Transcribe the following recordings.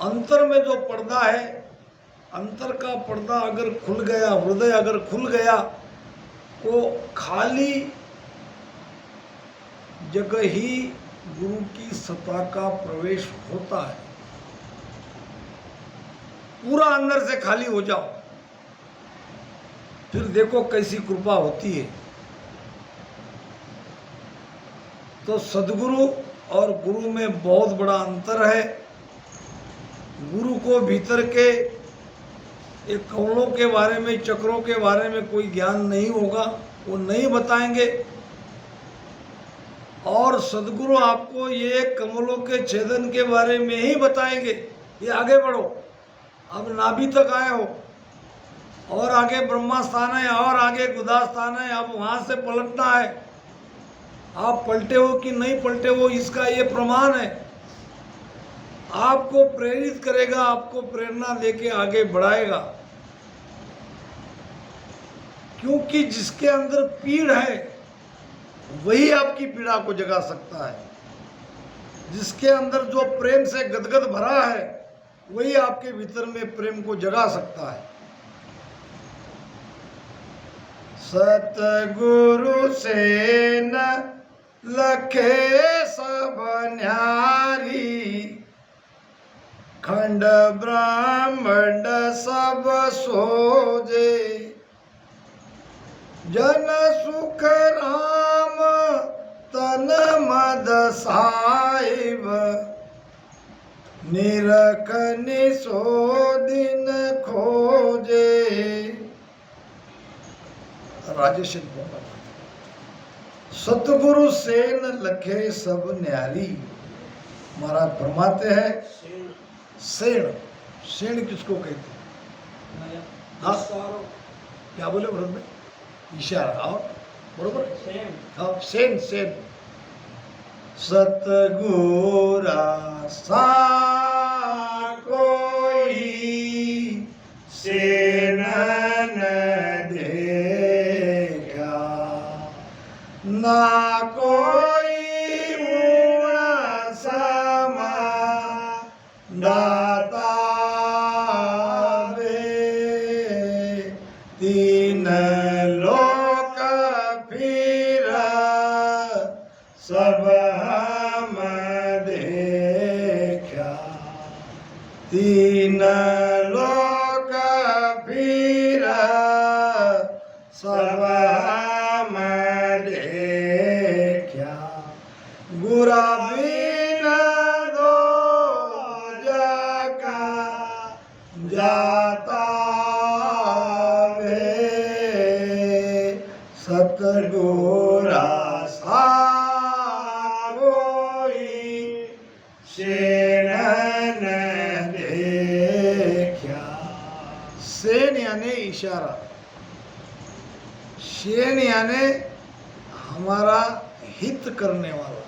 अंतर में जो पर्दा है, अंतर का पर्दा अगर खुल गया, हृदय अगर खुल गया, वो खाली जगह ही गुरु की सत्ता का प्रवेश होता है। पूरा अंदर से खाली हो जाओ, फिर देखो कैसी कृपा होती है। तो सदगुरु और गुरु में बहुत बड़ा अंतर है। गुरु को भीतर के एक कमलों के बारे में, चक्रों के बारे में कोई ज्ञान नहीं होगा, वो नहीं बताएंगे। और सदगुरु आपको ये कमलों के छेदन के बारे में ही बताएंगे। ये आगे बढ़ो, अब नाभि तक आए हो, और आगे ब्रह्मा स्थान है, और आगे गुदा स्थान है, अब वहां से पलटना है। आप पलटे हो कि नहीं पलटे हो, इसका ये प्रमाण है। आपको प्रेरित करेगा, आपको प्रेरणा देके आगे बढ़ाएगा। क्योंकि जिसके अंदर पीड़ है वही आपकी पीड़ा को जगा सकता है। जिसके अंदर जो प्रेम से गदगद भरा है वही आपके भीतर में प्रेम को जगा सकता है। सतगुरु से न लखे सब न्यारी, खंड ब्रह्मांड सब सोजे। जन सुख राम तन मद साहिब, निरख निसो दिन खोजे। राजेश सतगुरु सेन लखे सब न्यारी। महाराज फरमाते हैं सेन, सेन किसको कहते हैं? हाँ, क्या बोले भरत में? इशारा। और बरोबर, हाँ, सेन सेन। सतगुरा सा कोई सेन ना कोई ऊण समा दाता वे। तीन लोक फिर सब हम देखा। तीन लोक फिर सब हम देखा। गुरा बिन दो जका जाता वे। सतगुरा सा कोई सेन न देखा। सेन यानी इशारा, सेन यानी हमारा हित करने वाला।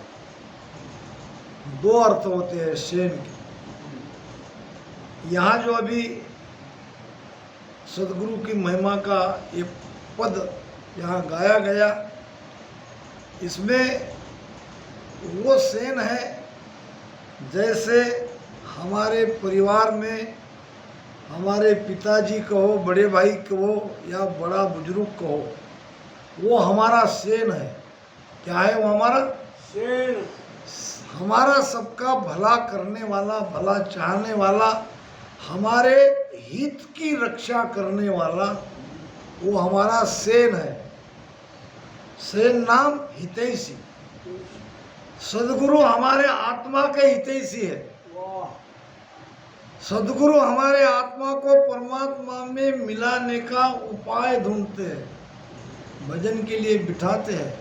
दो अर्थ होते हैं सेन के। यहाँ जो अभी सदगुरु की महिमा का ये पद यहाँ गाया गया, इसमें वो सेन है जैसे हमारे परिवार में हमारे पिताजी कहो, बड़े भाई कहो, या बड़ा बुजुर्ग कहो, वो हमारा सेन है। क्या है वो? हमारा सेन। हमारा सबका भला करने वाला, भला चाहने वाला, हमारे हित की रक्षा करने वाला, वो हमारा सेन है। सेन नाम हितैषी। सदगुरु हमारे आत्मा के हितैषी है। सदगुरु हमारे आत्मा को परमात्मा में मिलाने का उपाय ढूंढते हैं, भजन के लिए बिठाते हैं।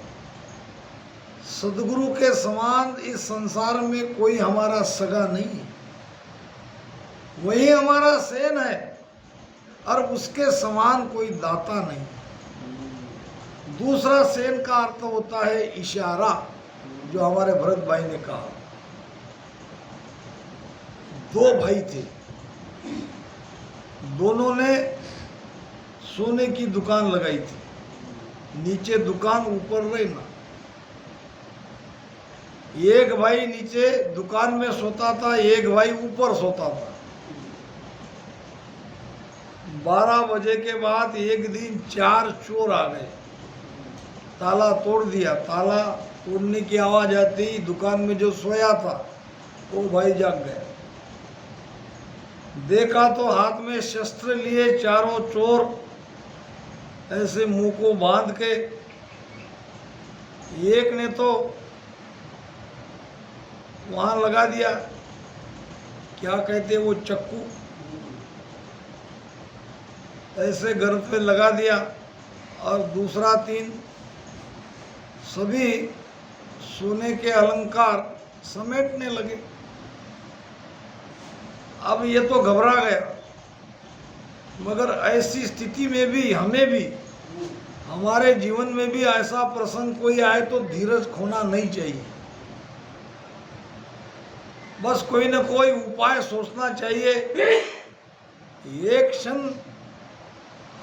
सदगुरु के समान इस संसार में कोई हमारा सगा नहीं है। वही हमारा सेन है, और उसके समान कोई दाता नहीं। दूसरा सेन का अर्थ होता है इशारा, जो हमारे भरत भाई ने कहा। दो भाई थे, दोनों ने सोने की दुकान लगाई थी। नीचे दुकान, ऊपर रहना। एक भाई नीचे दुकान में सोता था, एक भाई ऊपर सोता था। 12 बजे के बाद एक दिन 4 चोर आ गए, ताला तोड़ दिया। ताला तोड़ने की आवाज़ आती ही दुकान में जो सोया था वो भाई जाग गया। देखा तो हाथ में शस्त्र लिए चारों चोर ऐसे मुंह को बांध के, एक ने तो वहां लगा दिया, क्या कहते वो चक्कू, ऐसे गर्दन पे लगा दिया, और दूसरा 3 सभी सोने के अलंकार समेटने लगे। अब ये तो घबरा गया, मगर ऐसी स्थिति में भी हमें भी, हमारे जीवन में भी ऐसा प्रसंग कोई आए तो धीरज खोना नहीं चाहिए। बस कोई ना कोई उपाय सोचना चाहिए। एक क्षण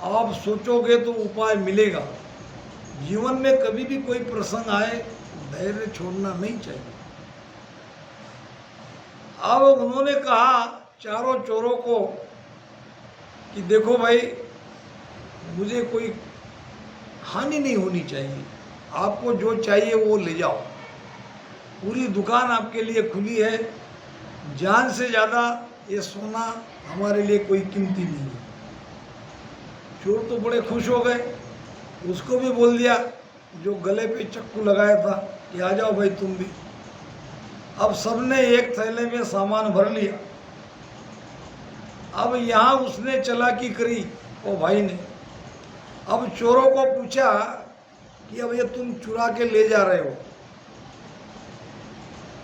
आप सोचोगे तो उपाय मिलेगा। जीवन में कभी भी कोई प्रसंग आए धैर्य छोड़ना नहीं चाहिए। अब उन्होंने कहा चारों चोरों को कि देखो भाई, मुझे कोई हानि नहीं होनी चाहिए, आपको जो चाहिए वो ले जाओ, पूरी दुकान आपके लिए खुली है, जान से ज़्यादा ये सोना हमारे लिए कोई कीमती नहीं है। चोर तो बड़े खुश हो गए, उसको भी बोल दिया जो गले पे चक्कू लगाया था कि आ जाओ भाई तुम भी। अब सबने एक थैले में सामान भर लिया। अब यहाँ उसने चालाकी करी वो भाई ने। अब चोरों को पूछा कि अब ये तुम चुरा के ले जा रहे हो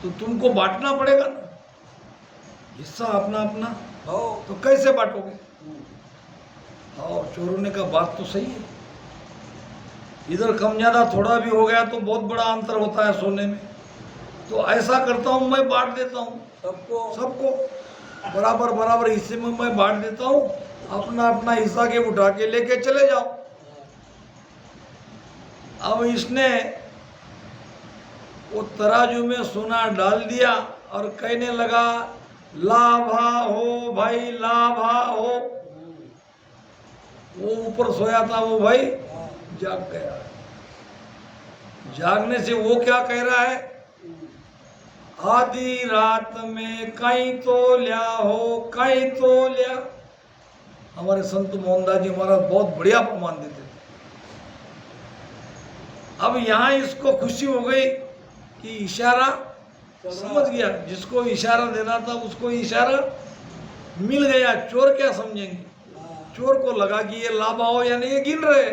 तो तुमको बांटना पड़ेगा ना, हिस्सा अपना अपना, तो कैसे बांटोगे? और चोरों ने कहा बात तो सही है, इधर कम ज्यादा थोड़ा भी हो गया तो बहुत बड़ा अंतर होता है सोने में, तो ऐसा करता हूँ मैं बांट देता हूँ सबको बराबर बराबर हिस्से में मैं बांट देता हूँ, अपना अपना हिस्सा के उठा के लेके चले जाओ। अब इसने वो तराजू में सोना डाल दिया और कहने लगा लाभा हो भाई, लाभा हो। वो ऊपर सोया था वो भाई जाग गया। जागने से वो क्या कह रहा है, आधी रात में कहीं तो लिया हो, कहीं तो लिया। हमारे संत मोहनदास जी महाराज बहुत बढ़िया प्रमाण देते थे। अब यहाँ इसको खुशी हो गई कि इशारा समझ गया, जिसको इशारा देना था उसको इशारा मिल गया। चोर क्या समझेंगे, चोर को लगा कि ये लाभा हो यानी ये गिन रहे।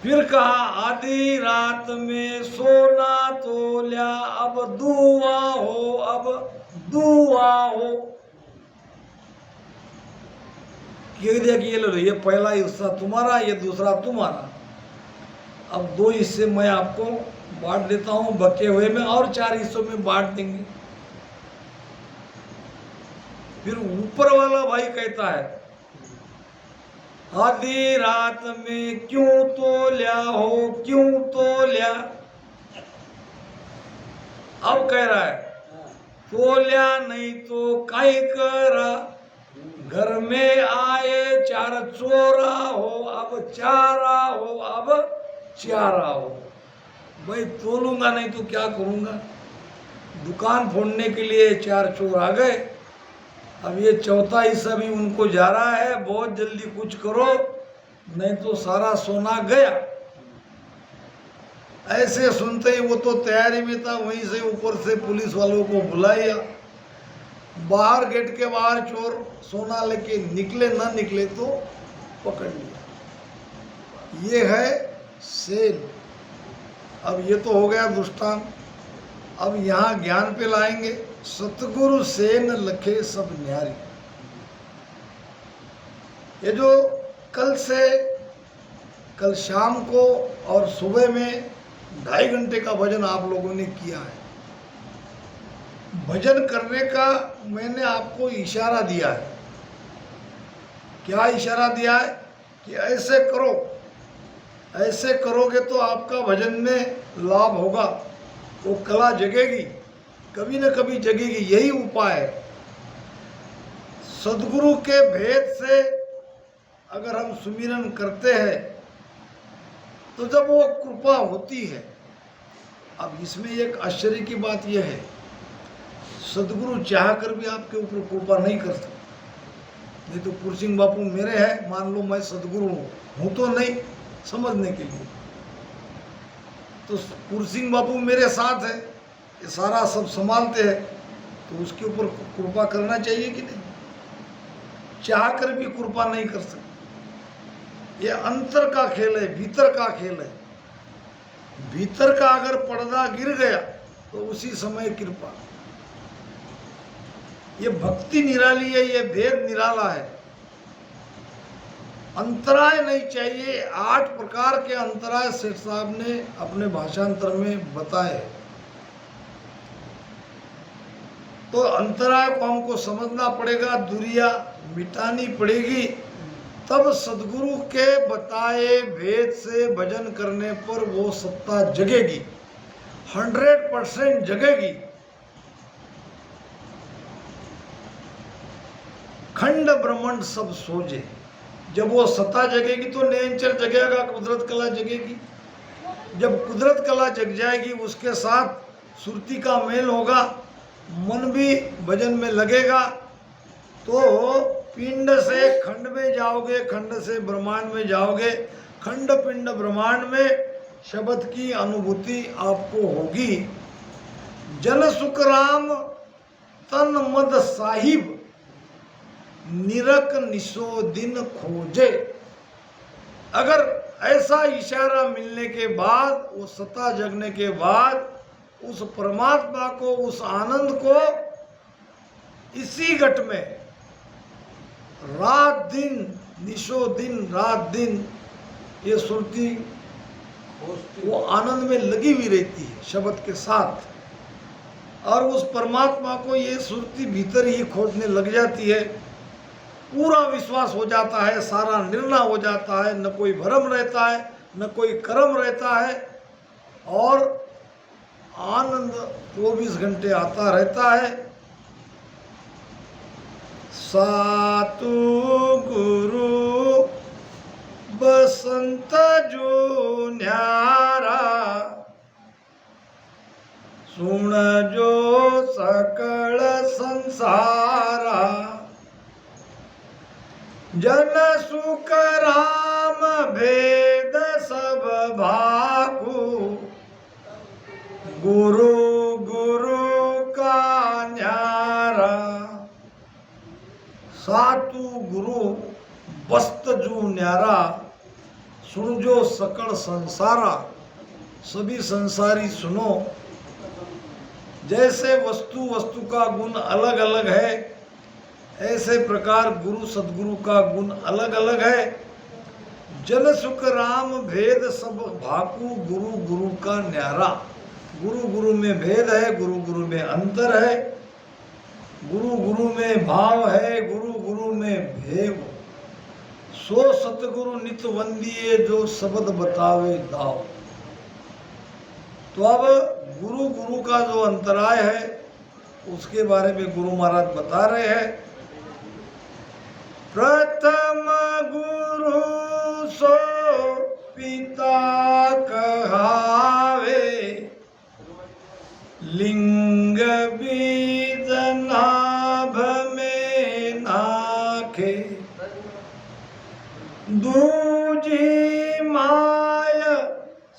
फिर कहा आधी रात में सोना तोल्या, अब दुआ हो, अब दुआ हो। कह दिया कि ये लो, ये पहला हिस्सा तुम्हारा, ये दूसरा तुम्हारा। अब 2 हिस्से मैं आपको बांट देता हूं, बचे हुए में और 4 हिस्सों में बांट देंगे। फिर ऊपर वाला भाई कहता है आधी रात में क्यों तोल्या हो, क्यों तोल्या। अब कह रहा है तोल्या नहीं तो काई करा, घर में आए 4 चोरा हो, अब चारा हो, अब चारा हो। भाई तोलूंगा नहीं तो क्या करूंगा, दुकान फोड़ने के लिए 4 चोर आ गए, अब ये चौथा हिस्सा भी उनको जा रहा है, बहुत जल्दी कुछ करो नहीं तो सारा सोना गया। ऐसे सुनते ही वो तो तैयारी में था, वहीं से ऊपर से पुलिस वालों को बुलाया। बाहर गेट के बाहर चोर सोना लेके निकले, ना निकले तो पकड़ लिया। ये है सेन। अब ये तो हो गया दुष्टांत। अब यहाँ ज्ञान पे लाएंगे। सतगुरु सेन लखे सब न्यारी। ये जो कल शाम को और सुबह में 2.5 घंटे का भजन आप लोगों ने किया है, भजन करने का मैंने आपको इशारा दिया है। क्या इशारा दिया है कि ऐसे करो, ऐसे करोगे तो आपका भजन में लाभ होगा, वो कला जगेगी, कभी न कभी जगेगी। यही उपाय है। सदगुरु के भेद से अगर हम सुमिरन करते हैं तो जब वो कृपा होती है। अब इसमें एक आश्चर्य की बात यह है, सदगुरु चाह कर भी आपके ऊपर कृपा नहीं कर सकते। नहीं तो पुरसिंह बापू मेरे हैं, मान लो मैं सदगुरु हूँ तो नहीं, समझने के लिए तो पुरसिंह बापू मेरे साथ है, ये सारा सब संभालते हैं, तो उसके ऊपर कृपा करना चाहिए कि नहीं? चाह कर भी कृपा नहीं कर सकते। ये अंतर का खेल है, भीतर का खेल है। भीतर का अगर पर्दा गिर गया तो उसी समय कृपा। ये भक्ति निराली है, ये भेद निराला है। अंतराय नहीं चाहिए। 8 प्रकार के अंतराय सेठ साहब ने अपने भाषांतर में बताए। तो अंतराय को हमको समझना पड़ेगा, दूरियां मिटानी पड़ेगी, तब सदगुरु के बताए भेद से भजन करने पर वो सत्ता जगेगी, 100% जगेगी। खंड ब्रह्मांड सब सोजे, जब वो सत्ता जगेगी तो नेचर जगेगा, कुदरत कला जगेगी। जब कुदरत कला जग जाएगी, उसके साथ सुरती का मेल होगा, मन भी भजन में लगेगा, तो पिंड से खंड में जाओगे, खंड से ब्रह्मांड में जाओगे, खंड पिंड ब्रह्मांड में शब्द की अनुभूति आपको होगी। जन सुख राम तन मद साहिब, निरक निशो दिन खोजे। अगर ऐसा इशारा मिलने के बाद, वो सत्ता जगने के बाद, उस परमात्मा को, उस आनंद को इसी घट में रात दिन, निशो दिन, रात दिन, ये सुरती वो आनंद में लगी हुई रहती है शब्द के साथ, और उस परमात्मा को ये सुरती भीतर ही खोजने लग जाती है। पूरा विश्वास हो जाता है, सारा निर्णय हो जाता है, न कोई भ्रम रहता है, न कोई कर्म रहता है, और आनंद 24 घंटे आता रहता है। सातु गुरु बसंत जो न्यारा, सुन जो सकल संसारा। जन सुख राम भेद सब भाकु, गुरु गुरु का न्यारा। सातु गुरु बस्त जू न्यारा, सुन जो सकल संसारा। सभी संसारी सुनो। जैसे वस्तु वस्तु का गुण अलग अलग है, ऐसे प्रकार गुरु सदगुरु का गुण अलग अलग है। जन सुख राम भेद सब भाकु, गुरु गुरु का न्यारा। गुरु गुरु में भेद है, गुरु गुरु में अंतर है, गुरु गुरु में भाव है, गुरु गुरु में भेव। सो सतगुरु नित वंदिए, जो शब्द बतावे दाव। तो अब गुरु गुरु का जो अंतराय है उसके बारे में गुरु महाराज बता रहे हैं। प्रथम गुरु सो पिता कहावे, लिंग बीज नाभ में नाखे। दूजी माय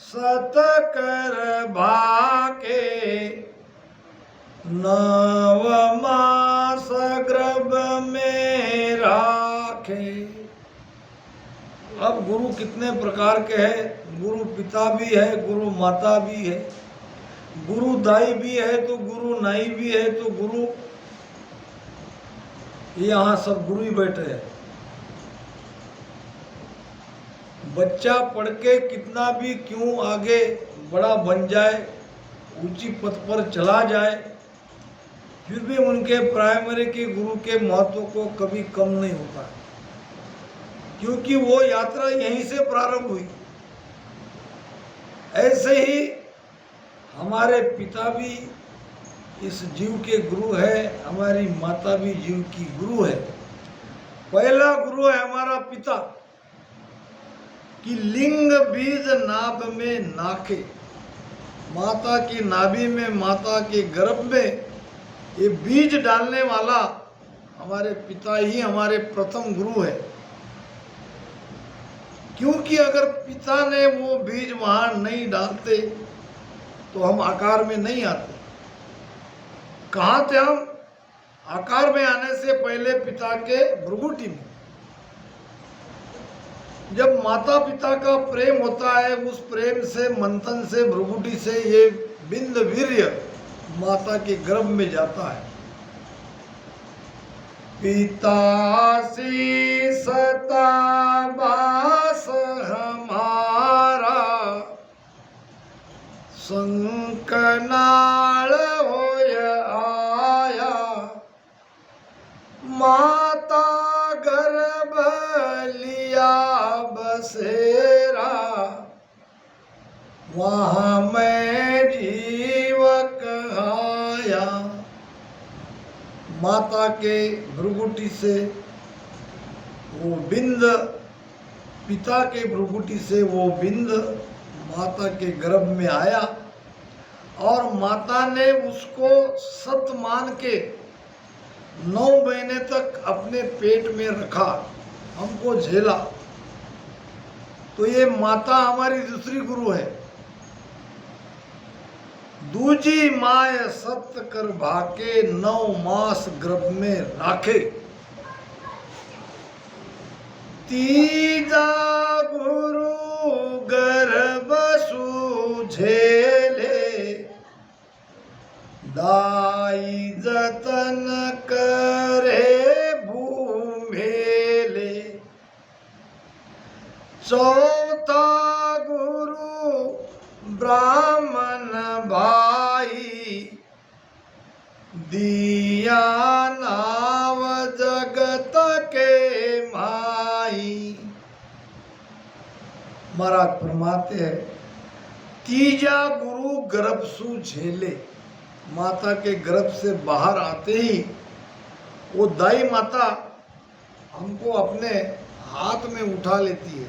सत कर भाके, नव मास गर्भ में राखे। अब गुरु कितने प्रकार के हैं? गुरु पिता भी है, गुरु माता भी है, गुरु दाई भी है, तो गुरु नाई भी है, तो गुरु, यहाँ सब गुरु ही बैठे हैं। बच्चा पढ़ के कितना भी क्यों आगे बड़ा बन जाए, ऊंची पद पर चला जाए, फिर भी उनके प्राइमरी के गुरु के महत्व को कभी कम नहीं होता, क्योंकि वो यात्रा यहीं से प्रारंभ हुई। ऐसे ही हमारे पिता भी इस जीव के गुरु है, हमारी माता भी जीव की गुरु है। पहला गुरु है हमारा पिता कि लिंग बीज नाभ में नाखे, माता की नाभि में, माता के गर्भ में ये बीज डालने वाला हमारे पिता ही हमारे प्रथम गुरु है। क्योंकि अगर पिता ने वो बीज वहां नहीं डालते तो हम आकार में नहीं आते। कहाँ थे हम? आकार में आने से पहले पिता के भ्रुकुटी में। जब माता पिता का प्रेम होता है, उस प्रेम से, मंथन से, भ्रुकुटी से ये बिंद वीर्य माता के गर्भ में जाता है। पिता शीसता बास हमारा, संकनाल होय आया, माता गर्भ लिया बसेरा, वहाँ मैं जीवक आया। माता के भ्रुकुटी से वो बिंद, पिता के भ्रुकुटी से वो बिंद माता के गर्भ में आया और माता ने उसको सत मान के 9 महीने तक अपने पेट में रखा, हमको झेला। तो ये माता हमारी दूसरी गुरु है। दूजी माय सत कर भाके, 9 मास गर्भ में राखे। तीजा गुरु गर्भ सूझेले, दाई जतन करे भूमेले। चौथा गुरु ब्राह्मण भाई, दिया नाव जगत के माई। महाराज फरमाते हैं तीजा गुरु गर्भ सु झेले, माता के गर्भ से बाहर आते ही वो दाई माता हमको अपने हाथ में उठा लेती है,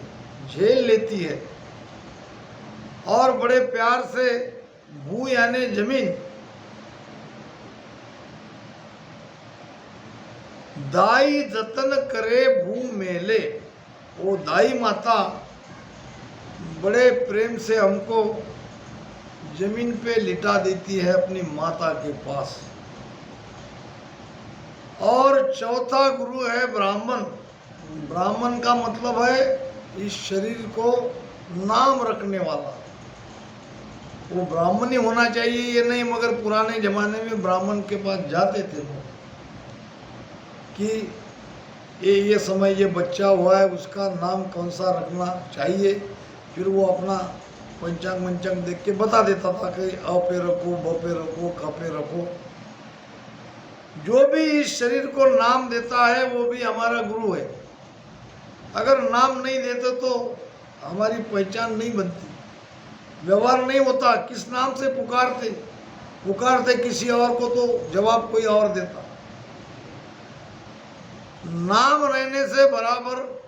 झेल लेती है और बड़े प्यार से भू यानी जमीन, दाई जतन करे भू मेले। वो दाई माता बड़े प्रेम से हमको जमीन पे लिटा देती है अपनी माता के पास। और चौथा गुरु है ब्राह्मण। ब्राह्मण का मतलब है इस शरीर को नाम रखने वाला। वो ब्राह्मण ही होना चाहिए ये नहीं, मगर पुराने जमाने में ब्राह्मण के पास जाते थे लोग कि ये समय ये बच्चा हुआ है, उसका नाम कौन सा रखना चाहिए। फिर वो अपना पंचांग मंचांग देख के बता देता था कि अ पे रखो, ब पे रखो, क पे रखो। जो भी इस शरीर को नाम देता है वो भी हमारा गुरु है। अगर नाम नहीं देते तो हमारी पहचान नहीं बनती, व्यवहार नहीं होता। किस नाम से पुकारते किसी और को तो जवाब कोई और देता। नाम रहने से बराबर,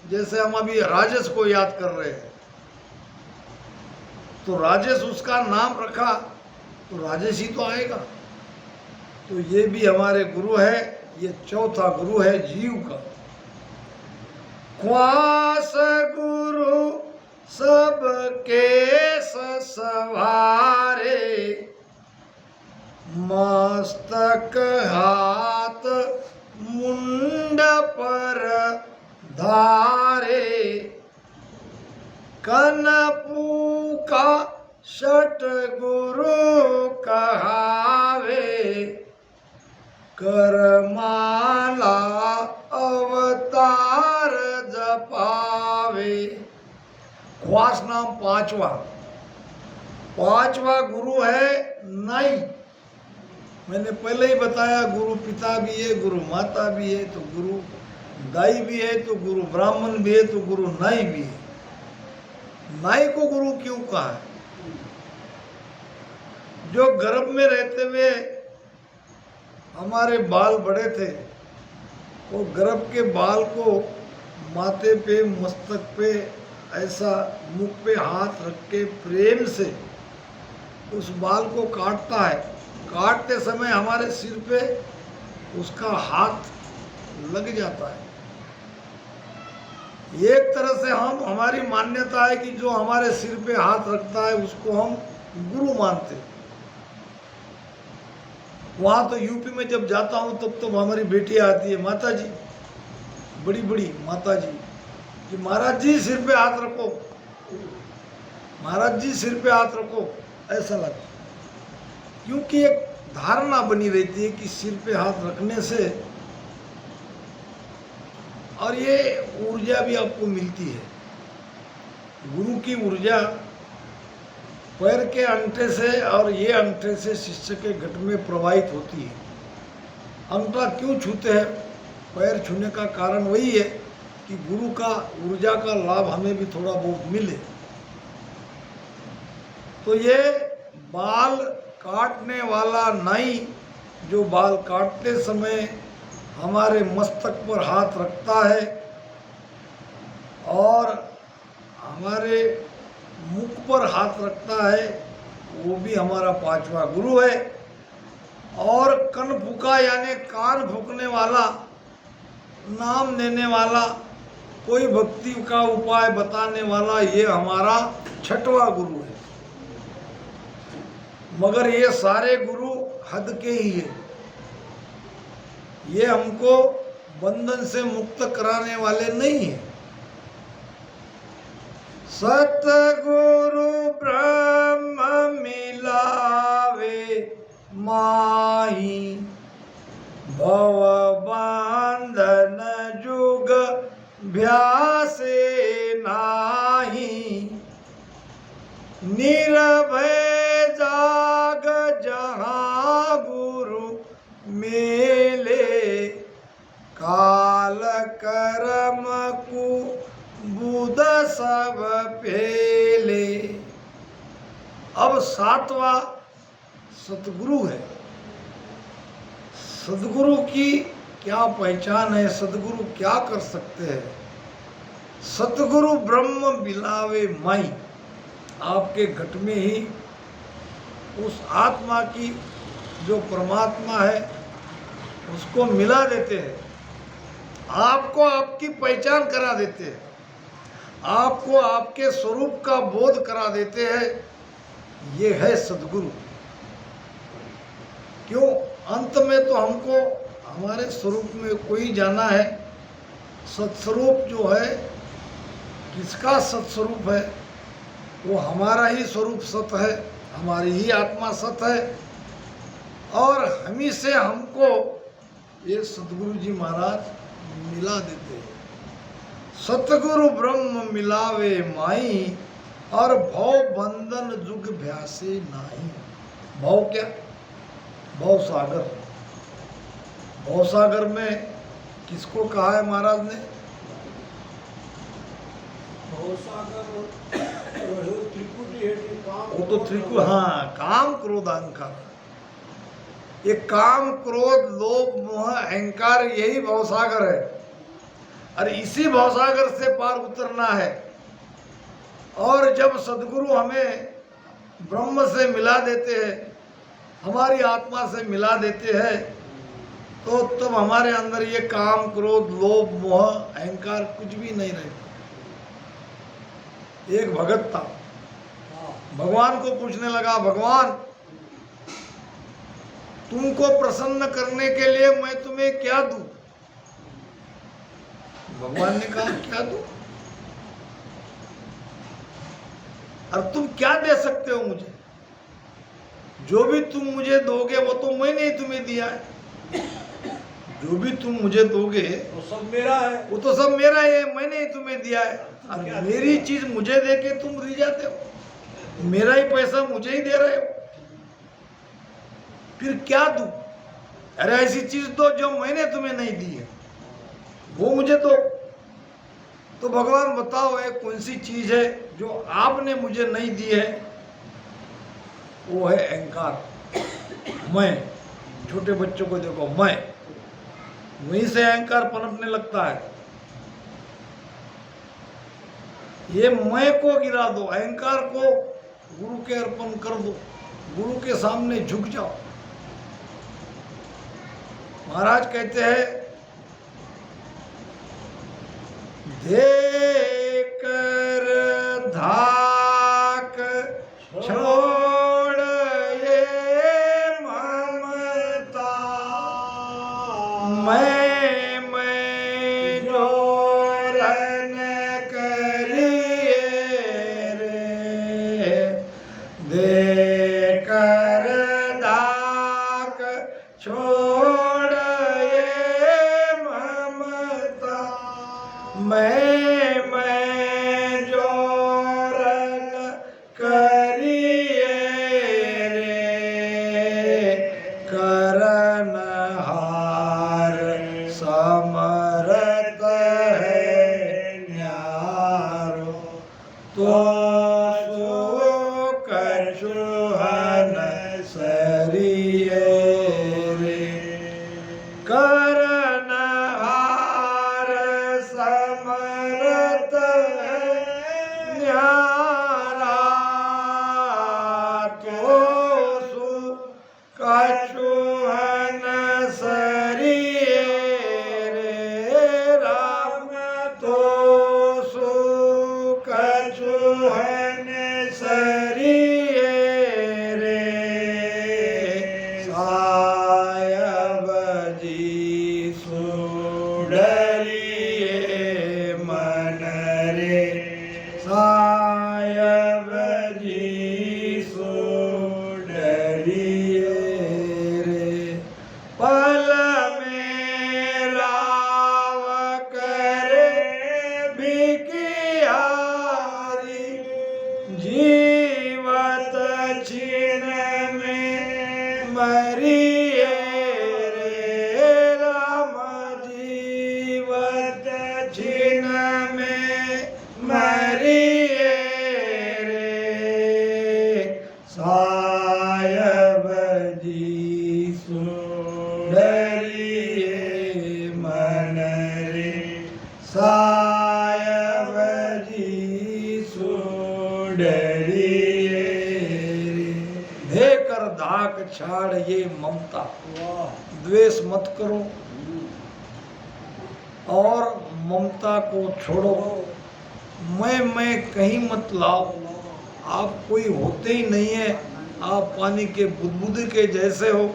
जैसे हम अभी राजेश को याद कर रहे हैं तो राजेश उसका नाम रखा तो राजेश ही तो आएगा। तो ये भी हमारे गुरु है। ये चौथा गुरु है जीव का। ख्वास गुरु सबके सवारे, मस्तक हाथ मुंड पर धारे, कनपूका षट गुरु कहावे, करमाला अवतार जपावे। ख्वास नाम पांचवा गुरु है नाई। मैंने पहले ही बताया गुरु पिता भी है, गुरु माता भी है, तो गुरु दाई भी है, तो गुरु ब्राह्मण भी है, तो गुरु नाई भी है। नाई को गुरु क्यों कहा है? जो गर्भ में रहते हुए हमारे बाल बड़े थे वो गर्भ के बाल को माथे पे, मस्तक पे ऐसा मुख पे हाथ रख के प्रेम से उस बाल को काटता है। काटते समय हमारे सिर पे उसका हाथ लग जाता है। एक तरह से हमारी मान्यता है कि जो हमारे सिर पे हाथ रखता है उसको हम गुरु मानते हैं। वहाँ तो यूपी में जब जाता हूँ तब तो हमारी बेटी आती है, माता जी, बड़ी बड़ी माता जी, कि महाराज जी सिर पे हाथ रखो, महाराज जी सिर पे हाथ रखो, ऐसा लगता। क्योंकि एक धारणा बनी रहती है कि सिर पे हाथ रखने से, और ये ऊर्जा भी आपको मिलती है। गुरु की ऊर्जा पैर के अंगूठे से और ये अंगूठे से शिष्य के घट में प्रवाहित होती है। अंगूठा क्यों छूते हैं? पैर छूने का कारण वही है कि गुरु का ऊर्जा का लाभ हमें भी थोड़ा बहुत मिले। तो ये बाल काटने वाला नाई जो बाल काटते समय हमारे मस्तक पर हाथ रखता है और हमारे मुख पर हाथ रखता है, वो भी हमारा पांचवा गुरु है। और कन फूका यानी कान फूकने वाला, नाम देने वाला, कोई भक्ति का उपाय बताने वाला, ये हमारा छठवां गुरु है। मगर ये सारे गुरु हद के ही है। ये हमको बंधन से मुक्त कराने वाले नहीं है। सतगुरु ब्रह्म मिलावे माही, भव बंधन जुग भ्यासे नाही। निर्भय जाग जहाँ गुरु मेले, काल कर्म को बुध सब पेले। अब सातवां सतगुरु है। सदगुरु की क्या पहचान है? सदगुरु क्या कर सकते हैं? सतगुरु ब्रह्म मिलावे माई, आपके घट में ही उस आत्मा की जो परमात्मा है उसको मिला देते हैं। आपको आपकी पहचान करा देते हैं, आपको आपके स्वरूप का बोध करा देते हैं। ये है सदगुरु। क्यों? अंत में तो हमको हमारे स्वरूप में कोई जाना है। सत्स्वरूप जो है, किसका सत्स्वरूप है? वो हमारा ही स्वरूप सत है, हमारी ही आत्मा सत है। और हमी से हमको ये सतगुरु जी महाराज मिला देते हैं। सतगुरु ब्रह्म मिलावे माई, और भव बंधन जुग भ्यासे नाही। भव क्या? भव सागर। भव सागर में किसको कहा है महाराज ने? भव सागर त्रिपुटी है, वो तो त्रिपुट, हाँ, काम क्रोध अहंकार। ये काम क्रोध लोभ मोह अहंकार, यही भवसागर है। और इसी भवसागर से पार उतरना है। और जब सदगुरु हमें ब्रह्म से मिला देते हैं, हमारी आत्मा से मिला देते हैं, तो तब हमारे अंदर ये काम क्रोध लोभ मोह अहंकार कुछ भी नहीं रहता। एक भगत था, भगवान को पूछने लगा, भगवान तुमको प्रसन्न करने के लिए मैं तुम्हें क्या दूं? भगवान ने कहा, क्या दूं? और तुम क्या दे सकते हो मुझे? जो भी तुम मुझे दोगे वो तो मैंने ही तुम्हें दिया है। जो भी तुम मुझे दोगे वो सब मेरा है, वो तो सब मेरा है, मैंने ही तुम्हें दिया है। और मेरी चीज मुझे देके तुम रिझाते हो, मेरा ही पैसा मुझे ही दे रहे हो, फिर क्या दूं? अरे ऐसी चीज दो जो मैंने तुम्हें नहीं दी है, वो मुझे दो। तो भगवान बताओ, एक कौन सी चीज है जो आपने मुझे नहीं दी है? वो है अहंकार। मैं, छोटे बच्चों को देखो, वहीं से अहंकार पनपने लगता है। ये मैं को गिरा दो, अहंकार को गुरु के अर्पण कर दो, गुरु के सामने झुक जाओ। महाराज कहते हैं, देकर धाक छोड़ ये ममता, मैं जो रन करिए रे, देकर धाक छोड़ ये ममता, मैं जो रन करिए रे, करन हार समरत है न्यारो, तो कछुहन सरिये रे, करन हार समरत है न्यारा, तो कछुहन सरिये रे राम, तो कछुहन सरिये रे, सायब जी सुडरिए मन रे, सायब जी सुडरिए रे, पल में राव करे भिखियारी, जीवत छिन में मरिए रे राम, जीवत छिन में मरिए रे, सायब जी सुडरिए मन रे, सायब जी सुडरिए रे, देकर धाक छाड़ ये ममता, द्वेष मत करो और ममता को छोड़ो, मैं कहीं मत लाओ, आप कोई होते ही नहीं है, आप पानी के बुदबुद के जैसे हो,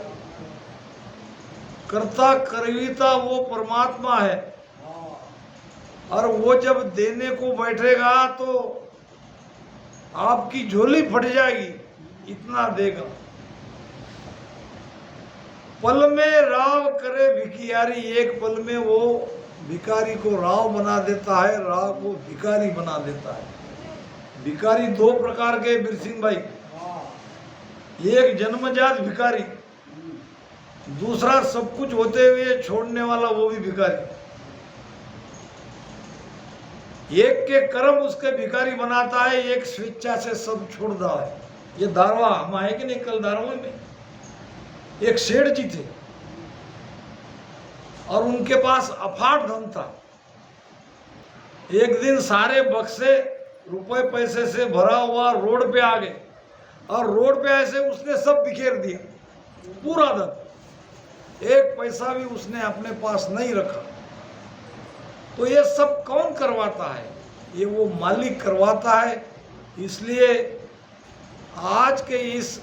कर्ता कर्विता वो परमात्मा है, और वो जब देने को बैठेगा तो आपकी झोली फट जाएगी, इतना देगा। पल में राव करे भिखियारी, एक पल में वो भिखारी को राव बना देता है, राव को भिखारी बना देता है। भिखारी दो प्रकार के बिरसिंह भाई, एक जन्मजात भिखारी, दूसरा सब कुछ होते हुए छोड़ने वाला वो भी भिखारी। एक के कर्म उसके भिखारी बनाता है, एक स्वेच्छा से सब छोड़ता है। ये दारवा हम आए कि नहीं, कल दारवा में एक सेठ जी थे और उनके पास अफाट धन था। एक दिन सारे बक्से रुपए पैसे से भरा हुआ रोड पे आ गए और रोड पे ऐसे उसने सब बिखेर दिया, पूरा धन, एक पैसा भी उसने अपने पास नहीं रखा। तो ये सब कौन करवाता है? ये वो मालिक करवाता है। इसलिए आज के इस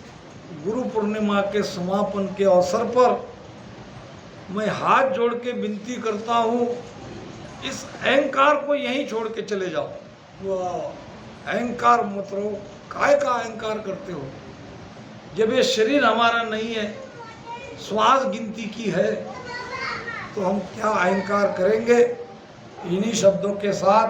गुरु पूर्णिमा के समापन के अवसर पर मैं हाथ जोड़ के विनती करता हूँ, इस अहंकार को यहीं छोड़ के चले जाओ। अहंकार मत रहो, काय का अहंकार करते हो? जब ये शरीर हमारा नहीं है, श्वास गिनती की है, तो हम क्या अहंकार करेंगे? इन्हीं शब्दों के साथ